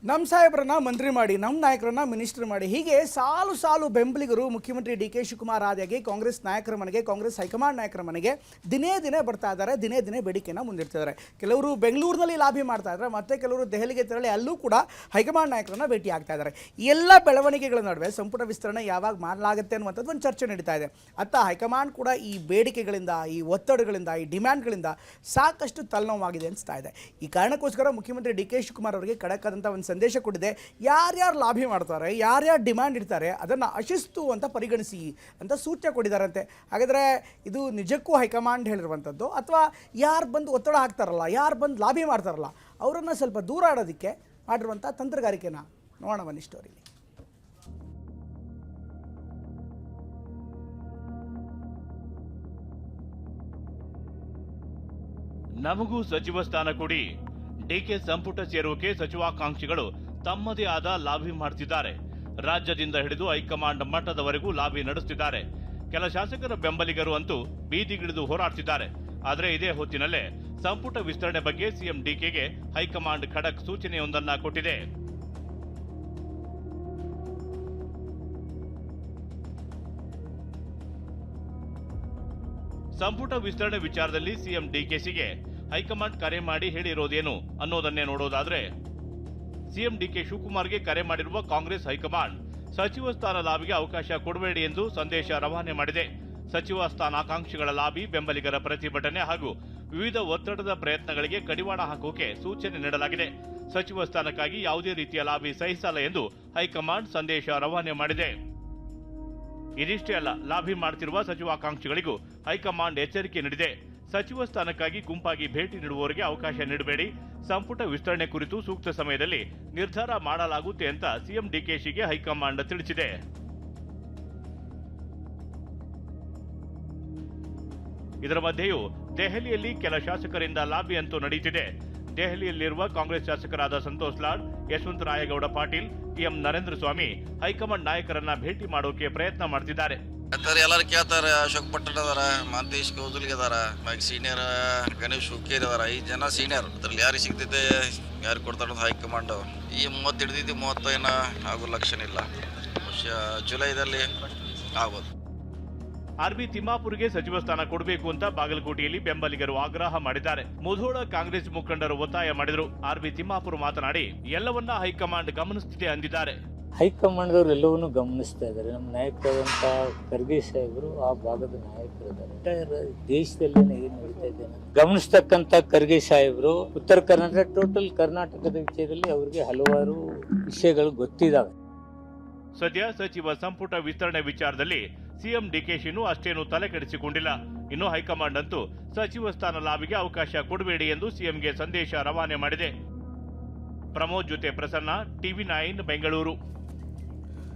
ನಮ್ಮ ಸಾಹೇಬ್ರನ್ನ ಮಂತ್ರಿ ಮಾಡಿ, ನಮ್ಮ ನಾಯಕರನ್ನ ಮಿನಿಸ್ಟರ್ ಮಾಡಿ, ಹೀಗೆ ಸಾಲು ಸಾಲು ಬೆಂಬಲಿಗರು ಮುಖ್ಯಮಂತ್ರಿ ಡಿ ಕೆ ಶಿವಕುಮಾರ್ ಆದಿಯಾಗಿ ಕಾಂಗ್ರೆಸ್ ನಾಯಕರ ಮನೆಗೆ, ಕಾಂಗ್ರೆಸ್ ಹೈಕಮಾಂಡ್ ನಾಯಕರ ಮನೆಗೆ ದಿನೇ ದಿನೇ ಬರ್ತಾ ಇದ್ದಾರೆ, ದಿನೇ ದಿನೇ ಬೇಡಿಕೆಯನ್ನು ಮುಂದಿಡ್ತಿದ್ದಾರೆ. ಕೆಲವರು ಬೆಂಗಳೂರಿನಲ್ಲಿ ಲಾಬಿ ಮಾಡ್ತಾ ಇದ್ದಾರೆ, ಮತ್ತೆ ಕೆಲವರು ದೆಹಲಿಗೆ ತೆರಳಿ ಅಲ್ಲೂ ಕೂಡ ಹೈಕಮಾಂಡ್ ನಾಯಕರನ್ನ ಭೇಟಿ ಆಗ್ತಾ ಇದ್ದಾರೆ. ಈ ಎಲ್ಲ ಬೆಳವಣಿಗೆಗಳ ನಡುವೆ ಸಂಪುಟ ವಿಸ್ತರಣೆ ಯಾವಾಗ ಮಾಡಲಾಗುತ್ತೆ ಅನ್ನುವಂಥದ್ದು ಒಂದು ಚರ್ಚೆ ನಡೀತಾ ಇದೆ. ಅತ್ತ ಹೈಕಮಾಂಡ್ ಕೂಡ ಈ ಬೇಡಿಕೆಗಳಿಂದ, ಈ ಒತ್ತಡಗಳಿಂದ, ಈ ಡಿಮ್ಯಾಂಡ್ಗಳಿಂದ ಸಾಕಷ್ಟು ತಲೆನೋವಾಗಿದೆ ಅನಿಸ್ತಾ ಇದೆ. ಈ ಕಾರಣಕ್ಕೋಸ್ಕರ ಮುಖ್ಯಮಂತ್ರಿ ಡಿ ಕೆ ಶಿವಕುಮಾರ್ ಅವರಿಗೆ ಖಡಕ್ಕಾದಂಥ ಒಂದು ಸಂದೇಶ ಕೊಟ್ಟಿದೆ. ಯಾರ್ಯಾರು ಲಾಬಿ ಮಾಡ್ತಾರೆ, ಯಾರ್ಯಾರು ಡಿಮ್ಯಾಂಡ್ ಇಡ್ತಾರೆ ಅದನ್ನು ಅಶಿಸ್ತು ಅಂತ ಪರಿಗಣಿಸಿ ಅಂತ ಸೂಚನೆ ಕೊಟ್ಟಿದ್ದಾರಂತೆ. ಹಾಗಾದರೆ ಇದು ನಿಜಕ್ಕೂ ಹೈಕಮಾಂಡ್ ಹೇಳಿರುವಂಥದ್ದು ಅಥವಾ ಯಾರು ಬಂದು ಒತ್ತಡ ಹಾಕ್ತಾರಲ್ಲ, ಯಾರು ಬಂದು ಲಾಬಿ ಮಾಡ್ತಾರಲ್ಲ ಅವರನ್ನು ಸ್ವಲ್ಪ ದೂರ ಆಡೋದಕ್ಕೆ ಮಾಡಿರುವಂಥ ತಂತ್ರಗಾರಿಕೆನ ನೋಡೋಣ ಬನ್ನಿ ಸ್ಟೋರಿಲಿ. ನಮಗೂ ಸಚಿವ ಸ್ಥಾನ ಕೊಡಿ. ಡಿಕೆ ಸಂಪುಟ ಸೇರುವಿಕೆ ಸಚಿವಾಕಾಂಕ್ಷಿಗಳು ತಮ್ಮದೇ ಆದ ಲಾಬಿ ಮಾಡ್ತಿದ್ದಾರೆ. ರಾಜ್ಯದಿಂದ ಹಿಡಿದು ಹೈಕಮಾಂಡ್ ಮಟ್ಟದವರೆಗೂ ಲಾಬಿ ನಡೆಸುತ್ತಿದ್ದಾರೆ. ಕೆಲ ಶಾಸಕರ ಬೆಂಬಲಿಗರು ಅಂತೂ ಬೀದಿಗಿಳಿದು ಹೋರಾಡ್ತಿದ್ದಾರೆ. ಆದರೆ ಇದೇ ಹೊತ್ತಿನಲ್ಲೇ ಸಂಪುಟ ವಿಸ್ತರಣೆ ಬಗ್ಗೆ ಸಿಎಂ ಡಿಕೆಗೆ ಹೈಕಮಾಂಡ್ ಖಡಕ್ ಸೂಚನೆಯೊಂದನ್ನ ಕೊಟ್ಟಿದೆ. ಸಂಪುಟ ವಿಸ್ತರಣೆ ವಿಚಾರದಲ್ಲಿ ಸಿಎಂ ಡಿಕೆಸಿಗೆ ಹೈಕಮಾಂಡ್ ಕರೆ ಮಾಡಿ ಹೇಳಿರೋದೇನು ಅನ್ನೋದನ್ನೇ ನೋಡೋದಾದ್ರೆ, ಸಿಎಂ ಡಿಕೆ ಶಿವಕುಮಾರ್ಗೆ ಕರೆ ಮಾಡಿರುವ ಕಾಂಗ್ರೆಸ್ ಹೈಕಮಾಂಡ್ ಸಚಿವ ಸ್ಥಾನ ಲಾಬಿಗೆ ಅವಕಾಶ ಕೊಡಬೇಡಿ ಎಂದು ಸಂದೇಶ ರವಾನೆ ಮಾಡಿದೆ. ಸಚಿವ ಸ್ಥಾನಾಕಾಂಕ್ಷಿಗಳ ಲಾಬಿ, ಬೆಂಬಲಿಗರ ಪ್ರತಿಭಟನೆ ಹಾಗೂ ವಿವಿಧ ಒತ್ತಡದ ಪ್ರಯತ್ನಗಳಿಗೆ ಕಡಿವಾಣ ಹಾಕೋಕೆ ಸೂಚನೆ ನೀಡಲಾಗಿದೆ. ಸಚಿವ ಸ್ಥಾನಕ್ಕಾಗಿ ಯಾವುದೇ ರೀತಿಯ ಲಾಬಿ ಸಹಿಸಲ್ಲ ಎಂದು ಹೈಕಮಾಂಡ್ ಸಂದೇಶ ರವಾನೆ ಮಾಡಿದೆ. ಇದಿಷ್ಟೇ ಅಲ್ಲ, ಲಾಬಿ ಮಾಡುತ್ತಿರುವ ಸಚಿವಾಕಾಂಕ್ಷಿಗಳಿಗೂ ಹೈಕಮಾಂಡ್ ಎಚ್ಚರಿಕೆ ನೀಡಿದೆ. ಸಚಿವ ಸ್ಥಾನಕ್ಕಾಗಿ ಗುಂಪಾಗಿ ಭೇಟಿ ನೀಡುವವರಿಗೆ ಅವಕಾಶ ನೀಡಬೇಡಿ. ಸಂಪುಟ ವಿಸ್ತರಣೆ ಕುರಿತು ಸೂಕ್ತ ಸಮಯದಲ್ಲಿ ನಿರ್ಧಾರ ಮಾಡಲಾಗುತ್ತೆ ಅಂತ ಸಿಎಂ ಡಿಕೆಶಿಗೆ ಹೈಕಮಾಂಡ್ ತಿಳಿಸಿದೆ. ಇದರ ಮಧ್ಯೆಯೂ ದೆಹಲಿಯಲ್ಲಿ ಕೆಲ ಶಾಸಕರಿಂದ ಲಾಬಿ ಅಂತೂ ನಡೆಯುತ್ತಿದೆ. ದೆಹಲಿಯಲ್ಲಿರುವ ಕಾಂಗ್ರೆಸ್ ಶಾಸಕರಾದ ಸಂತೋಷ್ ಲಾಡ್, ಯಶವಂತ ರಾಯಗೌಡ ಪಾಟೀಲ್, ಪಿಎಂ ನರೇಂದ್ರ ಸ್ವಾಮಿ ಹೈಕಮಾಂಡ್ ನಾಯಕರನ್ನ ಭೇಟಿ ಮಾಡೋಕೆ ಪ್ರಯತ್ನ ಮಾಡ್ತಿದ್ದಾರೆ. ಎಲ್ಲರೂ ಕೇಳ್ತಾರೆ. ಅಶೋಕ್ ಪಟ್ಟಣ ಅದಾರ, ಮಾಂತೇಶ್ ಕೌಜಲ್ಗೆ ಅದಾರ, ಸೀನಿಯರ್ ಗಣೇಶ್ ಹುಕ್ಕೇರಿ ಅದಾರ. 5 ಜನ ಸೀನಿಯರ್. ಅದ್ರಲ್ಲಿ ಯಾರಿಗೆ ಸಿಗ್ತೈತೆ, ಯಾರು ಕೊಡ್ತಾರ ಹೈಕಮಾಂಡ್. ಈ 30 ಹಿಡಿದಿದ್ದು 30 ಏನೋ ಆಗೋ ಲಕ್ಷಣ ಇಲ್ಲ. ಜುಲೈದಲ್ಲಿ ಆಗ್ಬೋದು. ಆರ್ಬಿ ತಿಮ್ಮಾಪುರ್ಗೆ ಸಚಿವ ಸ್ಥಾನ ಕೊಡಬೇಕು ಅಂತ ಬಾಗಲಕೋಟೆಯಲ್ಲಿ ಬೆಂಬಲಿಗರು ಆಗ್ರಹ ಮಾಡಿದ್ದಾರೆ. ಮುಧೋಳ ಕಾಂಗ್ರೆಸ್ ಮುಖಂಡರು ಒತ್ತಾಯ ಮಾಡಿದರು. ಆರ್ಬಿ ತಿಮ್ಮಾಪುರ್ ಮಾತನಾಡಿ, ಎಲ್ಲವನ್ನ ಹೈಕಮಾಂಡ್ ಗಮನಿಸುತ್ತಿದೆ ಅಂದಿದ್ದಾರೆ. ಹೈಕಮಾಂಡ್ದವ್ರು ಎಲ್ಲವನ್ನೂ ಗಮನಿಸ್ತಾ ಇದ್ದಾರೆ. ನಮ್ಮ ನಾಯಕರಾದಂಥ ಖರ್ಗೆ ಸಾಹೇಬರು ಆ ಭಾಗದ ನಾಯಕರಿದ್ದಾರೆ. ದೇಶದಲ್ಲಿ ಏನು ನಡೀತಾ ಇದೆ ಗಮನಿಸ್ತಕ್ಕಂಥ ಖರ್ಗೆ ಸಾಹೇಬರು ಉತ್ತರ ಕರ್ನಾಟಕ, ಟೋಟಲ್ ಕರ್ನಾಟಕದ ವಿಷಯದಲ್ಲಿ ಅವರಿಗೆ ಹಲವಾರು ವಿಷಯಗಳು ಗೊತ್ತಿದ್ದಾವೆ. ಸದ್ಯ ಸಚಿವ ಸಂಪುಟ ವಿಸ್ತರಣೆ ವಿಚಾರದಲ್ಲಿ ಸಿಎಂ ಡಿಕೆಶಿನೂ ಅಷ್ಟೇನು ತಲೆ ಕೆಡಿಸಿಕೊಂಡಿಲ್ಲ. ಇನ್ನು ಹೈಕಮಾಂಡ್ ಅಂತೂ ಸಚಿವ ಸ್ಥಾನ ಲಾಬಿಗೆ ಅವಕಾಶ ಕೊಡಬೇಡಿ ಎಂದು ಸಿಎಂಗೆ ಸಂದೇಶ ರವಾನೆ ಮಾಡಿದೆ. ಪ್ರಮೋದ್ ಜೊತೆ ಪ್ರಸನ್ನ, ಟಿವಿ9 ಬೆಂಗಳೂರು.